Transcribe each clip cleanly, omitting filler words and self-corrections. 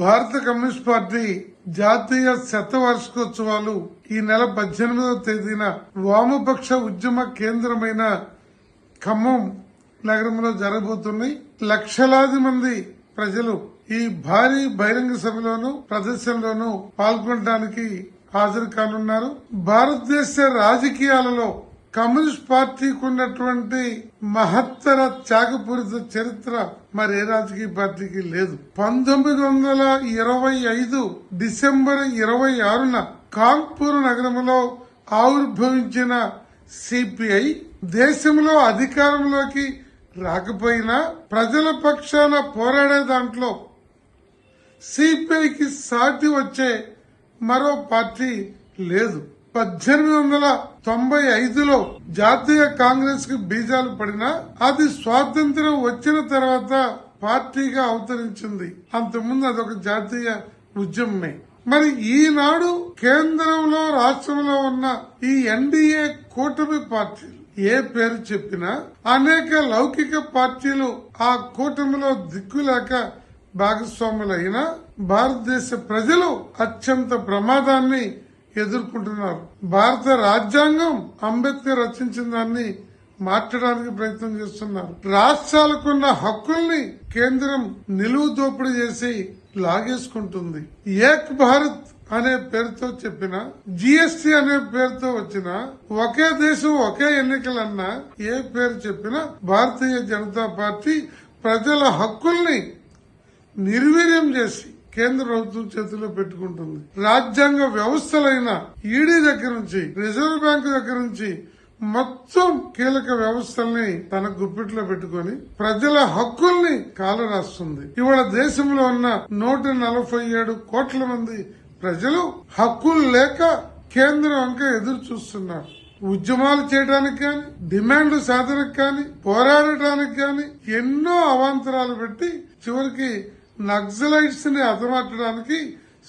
భారత communist party జాతీయ శతవార్షికోత్సవాలు ఈ నెల 18వ తేదీన వామపక్ష ఉద్యమ కేంద్రమైన ఖమ్మం నగరంలో జరగబోతున్నాయి. లక్షలాది మంది ప్రజలు ఈ భారీ బహిరంగ సభలోను ప్రదర్శనలోనూ పాల్గొనడానికి హాజరు కానున్నారు. భారతదేశ రాజకీయాలలో కమ్యూనిస్ట్ పార్టీకి ఉన్నటువంటి మహత్తర త్యాగపూరిత చరిత్ర మరి ఏ రాజకీయ పార్టీకి లేదు. 1925 డిసెంబర్ 26న కాన్పూర్ నగరంలో ఆవిర్భవించిన సిపిఐ దేశంలో అధికారంలోకి రాకపోయినా ప్రజల పక్షాన పోరాడే దాంట్లో సిపిఐకి సాటి వచ్చే మరో పార్టీ లేదు. 1895లో జాతీయ కాంగ్రెస్ కి బీజాలు పడినా అది స్వాతంత్ర్యం వచ్చిన తర్వాత పార్టీగా అవతరించింది. అంతకుముందు అదొక జాతీయ ఉద్యమమే. మరి ఈనాడు కేంద్రంలో రాష్ట్రంలో ఉన్న ఈ ఎన్డీఏ కూటమి పార్టీలు ఏ పేరు చెప్పినా అనేక లౌకిక పార్టీలు ఆ కూటమిలో దిక్కులేక భాగస్వాములైనా భారతదేశ ప్రజలు అత్యంత ప్రమాదాన్ని ఎదుర్కొంటున్నారు. భారత రాజ్యాంగం అంబేద్కర్ రచించిన దాన్ని మార్చడానికి ప్రయత్నం చేస్తున్నారు. రాష్ట్రాలకున్న హక్కుల్ని కేంద్రం నిలువు దోపిడీ చేసి లాగేసుకుంటుంది. ఏక్ భారత్ అనే పేరుతో చెప్పిన జిఎస్టీ అనే పేరుతో వచ్చిన ఒకే దేశం ఒకే ఎన్నికలన్నా ఏ పేరు చెప్పినా భారతీయ జనతా పార్టీ ప్రజల హక్కుల్ని నిర్వీర్యం చేసి కేంద్ర ప్రభుత్వం చేతిలో పెట్టుకుంటుంది. రాజ్యాంగ వ్యవస్థలైన ఈడీ దగ్గర నుంచి రిజర్వ్ బ్యాంకు దగ్గర నుంచి మొత్తం కీలక వ్యవస్థల్ని తన గుప్పిట్లో పెట్టుకుని ప్రజల హక్కుల్ని కాలరాస్తుంది. ఇవాళ దేశంలో ఉన్న 147 కోట్ల మంది ప్రజలు హక్కులు లేక కేంద్రం వంక ఎదురు చూస్తున్నారు. ఉద్యమాలు చేయడానికి కానీ డిమాండ్లు సాధనకు కానీ పోరాడటానికి కానీ ఎన్నో అవాంతరాలు పెట్టి చివరికి నక్సలైట్స్ ని హతమార్చడానికి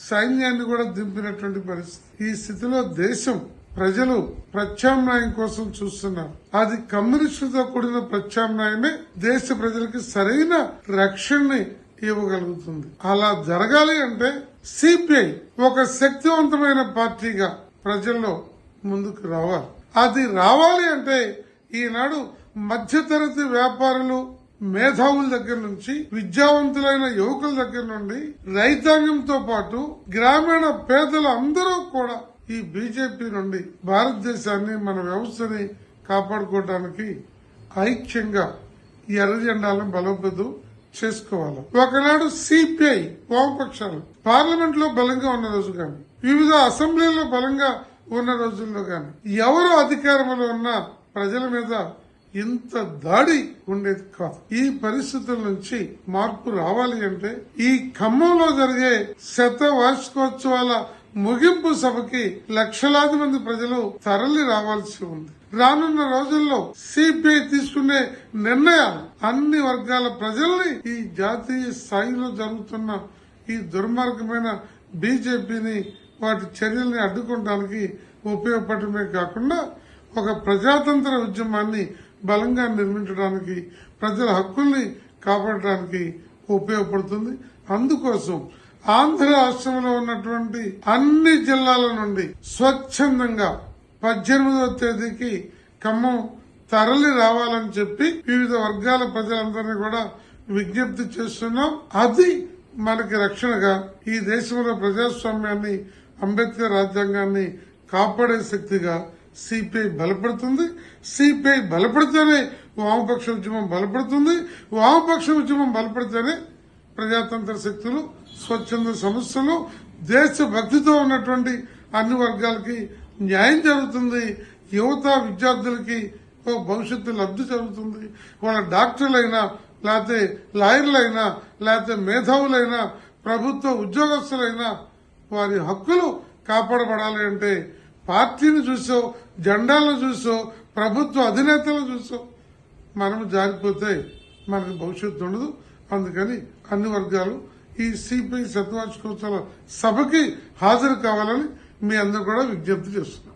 సైన్యాన్ని కూడా దింపినటువంటి పరిస్థితి. ఈ స్థితిలో దేశం ప్రజలు ప్రత్యామ్నాయం కోసం చూస్తున్నారు. అది కమ్యూనిస్టులతో కూడిన ప్రత్యామ్నాయమే దేశ ప్రజలకి సరైన రక్షణని ఇవ్వగలుగుతుంది. అలా జరగాలి అంటే సిపిఐ ఒక శక్తివంతమైన పార్టీగా ప్రజల్లో ముందుకు రావాలి. అది రావాలి అంటే ఈనాడు మధ్యతరగతి వ్యాపారులు మేధావుల దగ్గర నుంచి విద్యావంతులైన యువకుల దగ్గర నుండి రైతాంగంతో పాటు గ్రామీణ పేదలు అందరూ కూడా ఈ బీజేపీ నుండి భారతదేశాన్ని మన వ్యవస్థని కాపాడుకోవడానికి ఐక్యంగా ఈ ఎర్ర జెండాలను బలోపేతం చేసుకోవాలి. ఒకనాడు సిపిఐ వామపక్షాలు పార్లమెంట్ లో బలంగా ఉన్న రోజు గాని వివిధ అసెంబ్లీలో బలంగా ఉన్న రోజుల్లో గాని ఎవరు అధికారంలో ఉన్నా ప్రజల మీద ఇంత దాడి ఉండేది కాదు. ఈ పరిస్థితుల నుంచి మార్పు రావాలి అంటే ఈ ఖమ్మంలో జరిగే శతవార్షికోత్సవాల ముగింపు సభకి లక్షలాది మంది ప్రజలు తరలి రావాల్సి ఉంది. రానున్న రోజుల్లో సిపిఐ తీసుకునే నిర్ణయాలు అన్ని వర్గాల ప్రజల్ని ఈ జాతీయ స్థాయిలో జరుగుతున్న ఈ దుర్మార్గమైన బీజేపీని వాటి చర్యల్ని అడ్డుకోవడానికి ఉపయోగపడమే కాకుండా ఒక ప్రజాతంత్ర ఉద్యమాన్ని బలంగా నిర్మించడానికి ప్రజల హక్కుల్ని కాపాడటానికి ఉపయోగపడుతుంది. అందుకోసం ఆంధ్ర రాష్ట్రంలో ఉన్నటువంటి అన్ని జిల్లాల నుండి స్వచ్ఛందంగా 18వ తేదీకి ఖమ్మం తరలి రావాలని చెప్పి వివిధ వర్గాల ప్రజలందరినీ కూడా విజ్ఞప్తి చేస్తున్నాం. అది మనకి రక్షణగా ఈ దేశంలో ప్రజాస్వామ్యాన్ని అంబేద్కర్ రాజ్యాంగాన్ని కాపాడే శక్తిగా సిపిఐ బలపడుతుంది. సిపిఐ బలపడితేనే వామపక్ష ఉద్యమం బలపడుతుంది. వామపక్ష ఉద్యమం బలపడితేనే ప్రజాతంత్ర శక్తులు స్వచ్ఛంద సంస్థలు దేశభక్తితో ఉన్నటువంటి అన్ని వర్గాలకి న్యాయం జరుగుతుంది. యువత విద్యార్థులకి ఓ భవిష్యత్తు లబ్ధి జరుగుతుంది. వాళ్ళ డాక్టర్లైనా లేకపోతే లాయర్లైనా లేకపోతే మేధావులైనా ప్రభుత్వ ఉద్యోగస్తులైనా వారి హక్కులు కాపాడబడాలి అంటే పార్టీని చూసో జెండాలను చూసో ప్రభుత్వ అధినేతలను చూసో మనం జారిపోతే మనకు భవిష్యత్తు ఉండదు. అందుకని అన్ని వర్గాలు ఈ సిపిఐ శతవార్షికోత్సవాల సభకి హాజరు కావాలని మీ అందరూ కూడా విజ్ఞప్తి చేస్తున్నారు.